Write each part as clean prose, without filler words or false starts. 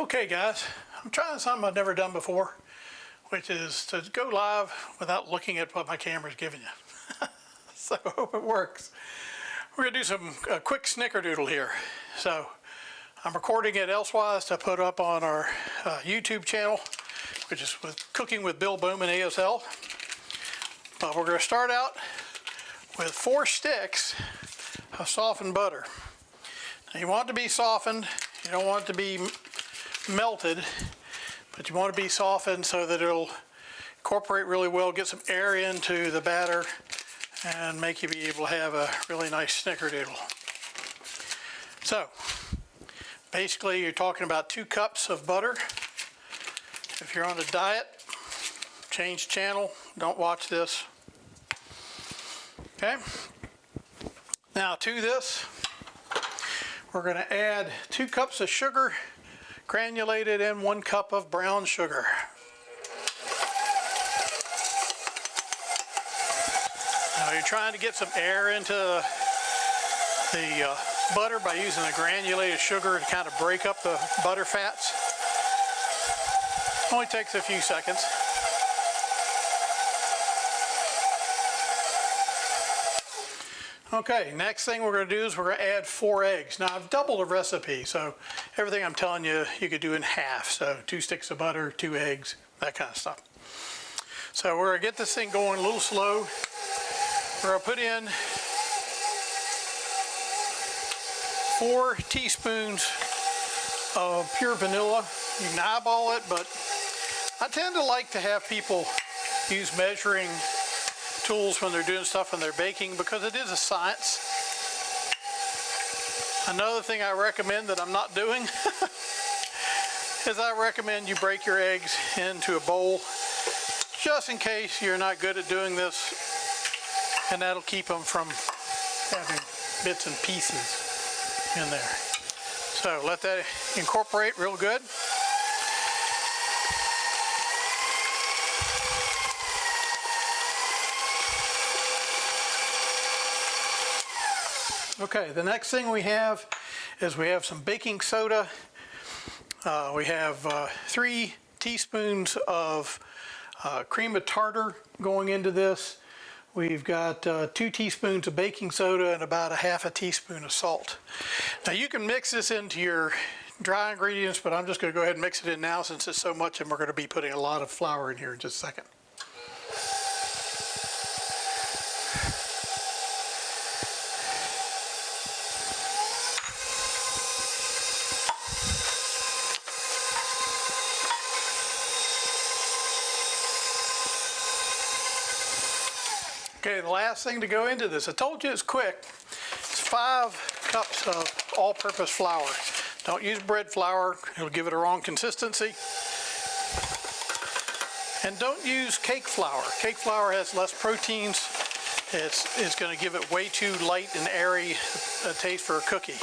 Okay guys, I'm trying something I've never done before, which is to go live without looking at what my camera's giving you. So I hope it works. We're going to do a quick snickerdoodle here. So I'm recording it elsewise to put up on our YouTube channel, which is Cooking with Bill Bowman ASL. But we're going to start out with 4 sticks of softened butter. Now you want it to be softened, you don't want it to be melted, but you want it to be softened so that it'll incorporate really well, get some air into the batter, and make you be able to have a really nice snickerdoodle. So basically you're talking about 2 cups of butter. If you're on a diet, change channel, don't watch this. Okay, now to this we're going to add 2 cups of sugar, granulated, and 1 cup of brown sugar. Now you're trying to get some air into the butter by using the granulated sugar to kind of break up the butter fats. Only takes a few seconds. Okay, next thing we're going to do is we're going to add 4 eggs. Now I've doubled the recipe, so everything I'm telling you, you could do in half. So 2 sticks of butter, 2 eggs, that kind of stuff. So we're going to get this thing going a little slow. We're going to put in 4 teaspoons of pure vanilla. You can eyeball it, but I tend to like to have people use measuring tools when they're doing stuff when they're baking, because it is a science. Another thing I recommend that I'm not doing is I recommend you break your eggs into a bowl, just in case you're not good at doing this, and that'll keep them from having bits and pieces in there. So let that incorporate real good. Okay, the next thing we have is we have some baking soda. We have 3 teaspoons of cream of tartar going into this. We've got 2 teaspoons of baking soda and about a half a teaspoon of salt. Now you can mix this into your dry ingredients, but I'm just going to go ahead and mix it in now since it's so much, and we're going to be putting a lot of flour in here in just a second. Okay, the last thing to go into this, I told you it's quick. It's 5 cups of all-purpose flour. Don't use bread flour, it'll give it a wrong consistency. And don't use cake flour. Cake flour has less proteins. It's going to give it way too light and airy a taste for a cookie.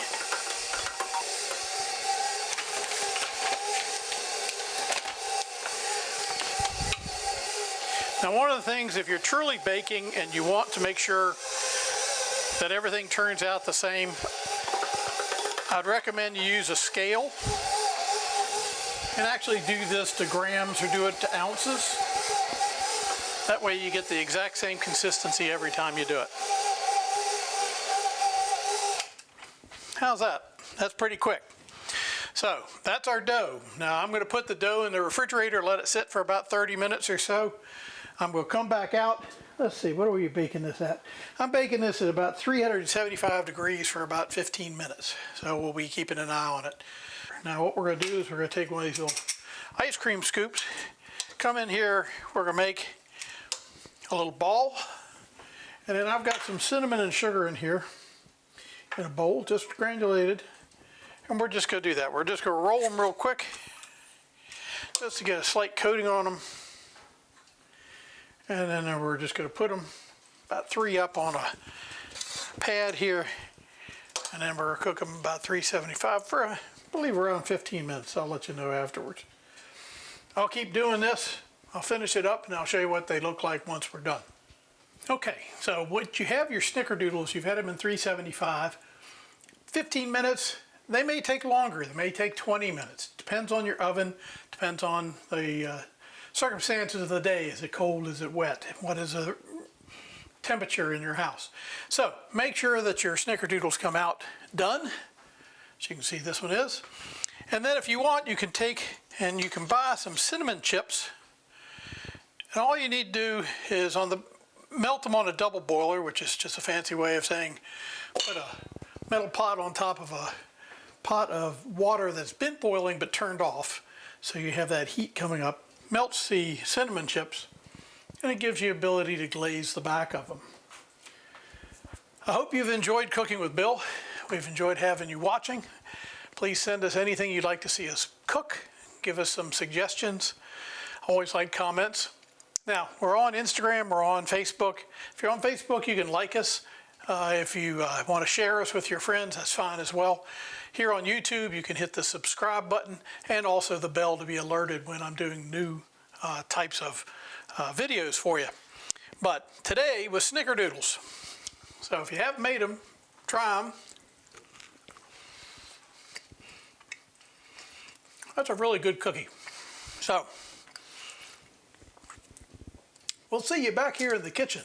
Now one of the things, if you're truly baking and you want to make sure that everything turns out the same, I'd recommend you use a scale and actually do this to grams or do it to ounces. That way you get the exact same consistency every time you do it. How's that? That's pretty quick. So that's our dough. Now I'm going to put the dough in the refrigerator, let it sit for about 30 minutes or so. I'm going to come back out. Let's see, what are we baking this at? I'm baking this at about 375 degrees for about 15 minutes. So we'll be keeping an eye on it. Now what we're going to do is we're going to take one of these little ice cream scoops, come in here, we're going to make a little ball, and then I've got some cinnamon and sugar in here in a bowl, just granulated, and we're just going to do that. We're just going to roll them real quick just to get a slight coating on them. And then we're just going to put them about 3 up on a pad here, and then we're going to cook them about 375 for, I believe, around 15 minutes. I'll let you know afterwards. I'll keep doing this. I'll finish it up and I'll show you what they look like once we're done. Okay, so what you have your snickerdoodles, you've had them in 375. 15 minutes, They may take longer. They may take 20 minutes. Depends on your oven, depends on the circumstances of the day. Is it cold? Is it wet? What is the temperature in your house? So make sure that your Snickerdoodles come out done. As you can see, this one is. And then if you want, you can take and you can buy some cinnamon chips. And all you need to do is melt them on a double boiler, which is just a fancy way of saying put a metal pot on top of a pot of water that's been boiling but turned off. So you have that heat coming up, melts the cinnamon chips, and it gives you ability to glaze the back of them. I hope you've enjoyed Cooking with Bill. We've enjoyed having you watching. Please send us anything you'd like to see us cook. Give us some suggestions. Always like comments. Now, we're on Instagram, we're on Facebook. If you're on Facebook, you can like us. If you want to share us with your friends, that's fine as well. Here on YouTube, you can hit the subscribe button and also the bell to be alerted when I'm doing new types of videos for you. But today was Snickerdoodles. So if you haven't made them, try them. That's a really good cookie. So we'll see you back here in the kitchen.